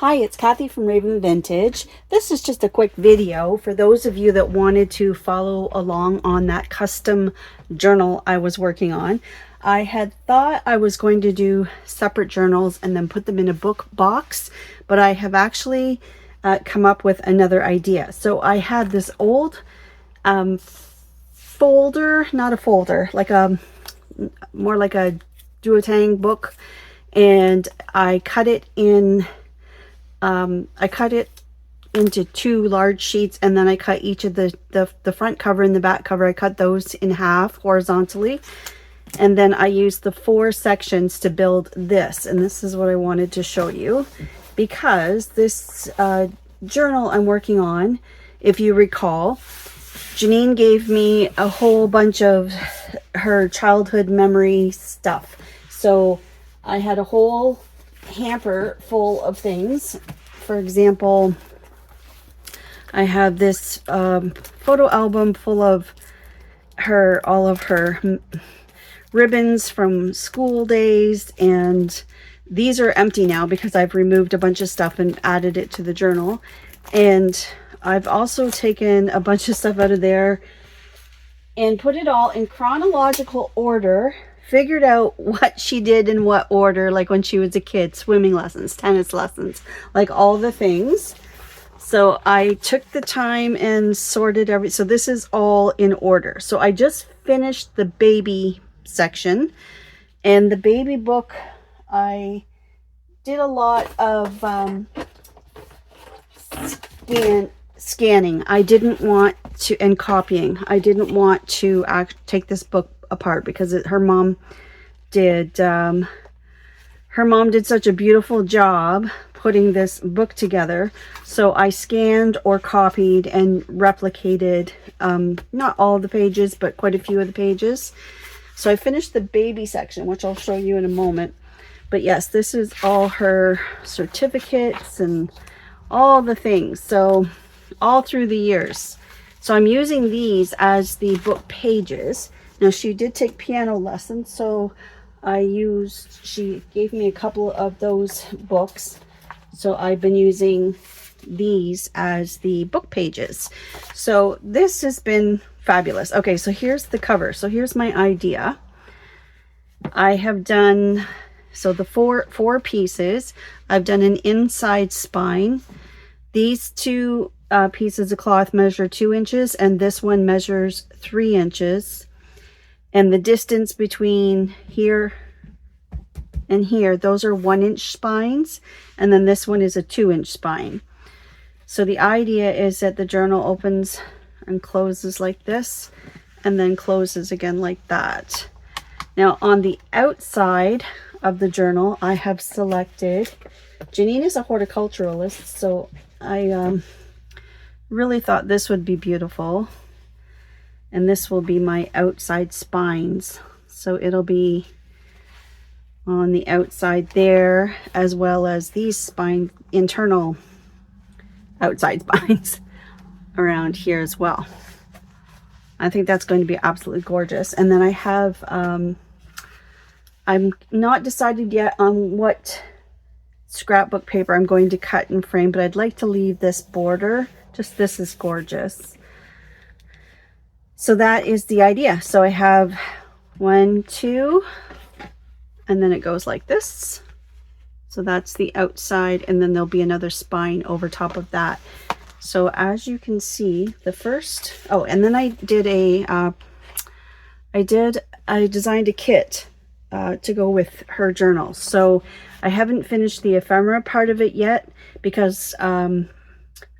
Hi, it's Kathy from Raven Vintage. This is just a quick video for those of you that wanted to follow along on that custom journal I was working on. I had thought I was going to do separate journals and then put them in a book box, but I have actually come up with another idea. So I had this old folder, not a folder, like a more like a duotang book, and I cut it into two large sheets, and then I cut each of the front cover and the back cover. I cut those in half horizontally, and then I used the 4 sections to build this. And this is what I wanted to show you, because this journal I'm working on, if you recall, Janine gave me a whole bunch of her childhood memory stuff. So I had a whole hamper full of things. For example, I have this photo album full of all of her ribbons from school days, and these are empty now because I've removed a bunch of stuff and added it to the journal. And I've also taken a bunch of stuff out of there and put it all in chronological order, figured out what she did in what order, like when she was a kid, swimming lessons, tennis lessons, like all the things. So I took the time and sorted so this is all in order. So I just finished the baby section, and the baby book, I did a lot of scanning. I didn't want to, and copying. I didn't want to take this book apart because her mom did such a beautiful job putting this book together. So I scanned or copied and replicated not all the pages, but quite a few of the pages. So I finished the baby section, which I'll show you in a moment. But yes, this is all her certificates and all the things, so all through the years. So I'm using these as the book pages. Now, she did take piano lessons, so she gave me a couple of those books. So I've been using these as the book pages. So this has been fabulous. Okay, so here's the cover. So here's my idea. I have done, so the four pieces, I've done an inside spine. These two pieces of cloth measure 2 inches, and this one measures 3 inches. And the distance between here and here, those are 1-inch spines. And then this one is a 2-inch spine. So the idea is that the journal opens and closes like this, and then closes again like that. Now, on the outside of the journal, I have selected, Janine is a horticulturalist, so I really thought this would be beautiful. And this will be my outside spines. So it'll be on the outside there, as well as these internal outside spines around here as well. I think that's going to be absolutely gorgeous. And then I have, I'm not decided yet on what scrapbook paper I'm going to cut and frame, but I'd like to leave this border. Just, this is gorgeous. So that is the idea. So I have 1, 2, and then it goes like this. So that's the outside, and then there'll be another spine over top of that. So as you can see, the first, oh, and then I did I designed a kit to go with her journal. So I haven't finished the ephemera part of it yet because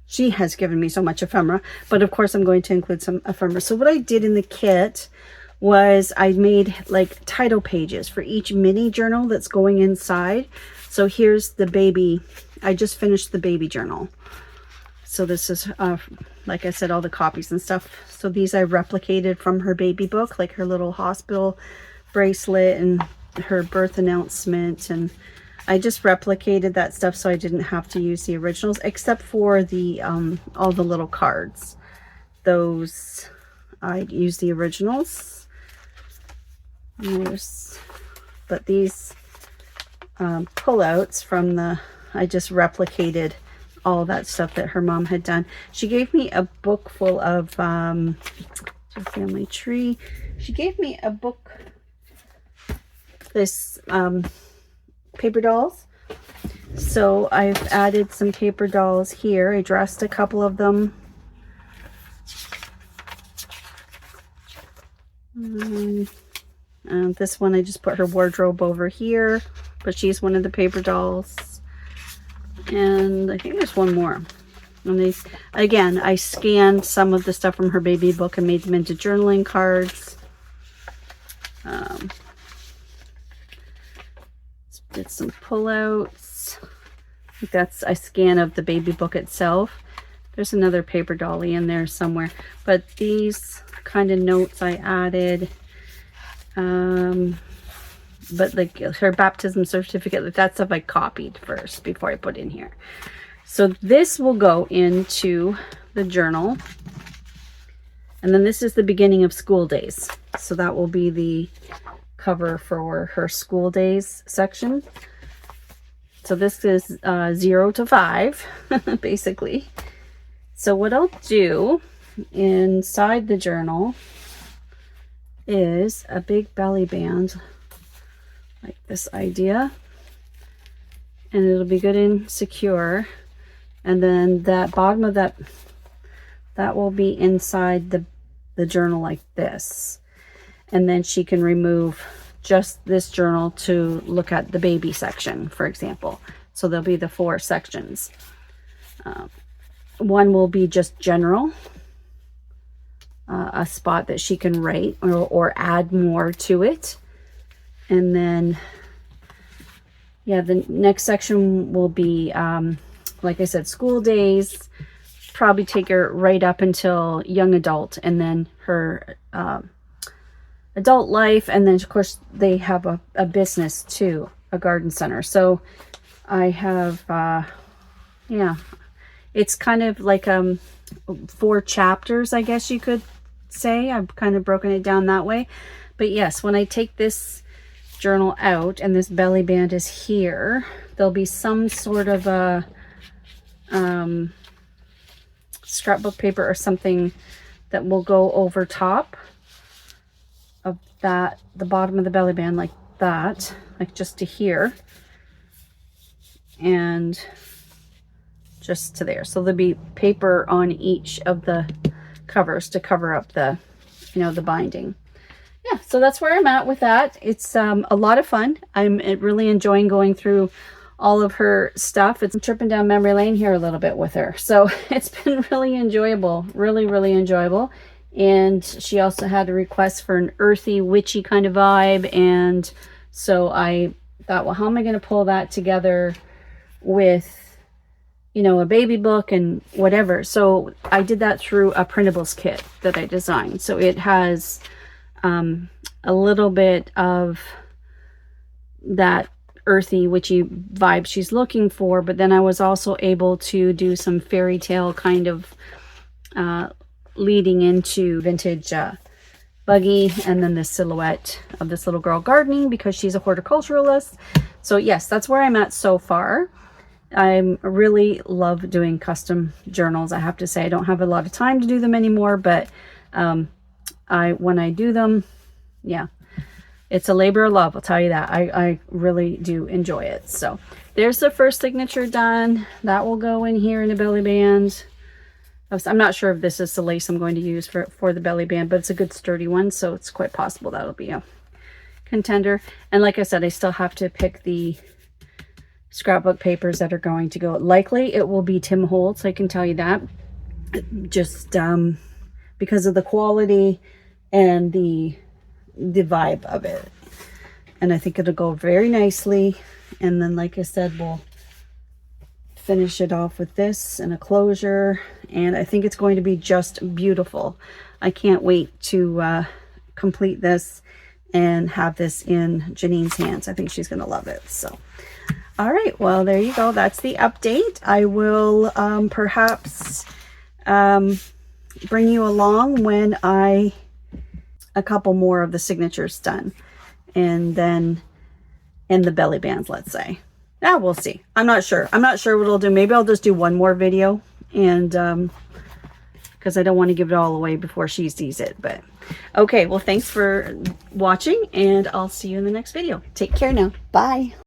she has given me so much ephemera, but of course I'm going to include some ephemera. So what I did in the kit was I made like title pages for each mini journal that's going inside. So here's the baby. I just finished the baby journal. So this is, like I said, all the copies and stuff. So these I replicated from her baby book, like her little hospital bracelet and her birth announcement, and I just replicated that stuff so I didn't have to use the originals, except for the all the little cards. Those I used the originals. But these pullouts from the I just replicated all that stuff that her mom had done. She gave me a book full of family tree. She gave me a book, this paper dolls. So I've added some paper dolls here. I dressed a couple of them. This one I just put her wardrobe over here, but she's one of the paper dolls. And I think there's one more. And these, again, I scanned some of the stuff from her baby book and made them into journaling cards. Did some pullouts. I think that's a scan of the baby book itself. There's another paper dolly in there somewhere. But these kind of notes I added. But like her baptism certificate, like that stuff I copied first before I put in here. So this will go into the journal. And then this is the beginning of school days. So that will be the cover for her school days section. So this is 0 to 5, basically. So what I'll do inside the journal is a big belly band, like this idea. And it'll be good and secure. And then that bottom of that will be inside the journal like this. And then she can remove just this journal to look at the baby section, for example. So there'll be the 4 sections. One will be just general, a spot that she can write or add more to it. And then, yeah, the next section will be, like I said, school days. Probably take her right up until young adult, and then her adult life, and then of course they have a business too, a garden center. So I have yeah, it's kind of like 4 chapters, I guess you could say. I've kind of broken it down that way. But yes, when I take this journal out and this belly band is here, there'll be some sort of a scrapbook paper or something that will go over top of that, the bottom of the belly band, like that, like just to here and just to there. So there'll be paper on each of the covers to cover up the, you know, the binding. Yeah, so that's where I'm at with that. It's a lot of fun. I'm really enjoying going through all of her stuff. It's tripping down memory lane here a little bit with her. So it's been really enjoyable, really, really enjoyable. And she also had a request for an earthy, witchy kind of vibe. And so I thought, well, how am I going to pull that together with, you know, a baby book and whatever. So I did that through a printables kit that I designed. So it has a little bit of that earthy, witchy vibe she's looking for, but then I was also able to do some fairy tale kind of leading into vintage buggy, and then the silhouette of this little girl gardening because she's a horticulturalist. So yes, that's where I'm at so far. I really love doing custom journals. I have to say I don't have a lot of time to do them anymore, but when I do them, yeah, it's a labor of love, I'll tell you that. I really do enjoy it. So there's the first signature done. That will go in here in the belly band. I'm not sure if this is the lace I'm going to use for the belly band, but it's a good sturdy one, so it's quite possible that'll be a contender. And like I said, I still have to pick the scrapbook papers that are going to go. Likely it will be Tim Holtz, I can tell you that. Just because of the quality and the vibe of it. And I think it'll go very nicely. And then, like I said, we'll finish it off with this and a closure. And I think it's going to be just beautiful. I can't wait to complete this and have this in Janine's hands. I think she's going to love it. So, all right. Well, there you go. That's the update. I will perhaps bring you along when a couple more of the signatures done, and then in the belly bands, let's say. Yeah, we'll see. I'm not sure. I'm not sure what I'll do. Maybe I'll just do one more video, and because I don't want to give it all away before she sees it. But okay, well, thanks for watching, and I'll see you in the next video. Take care now. Bye.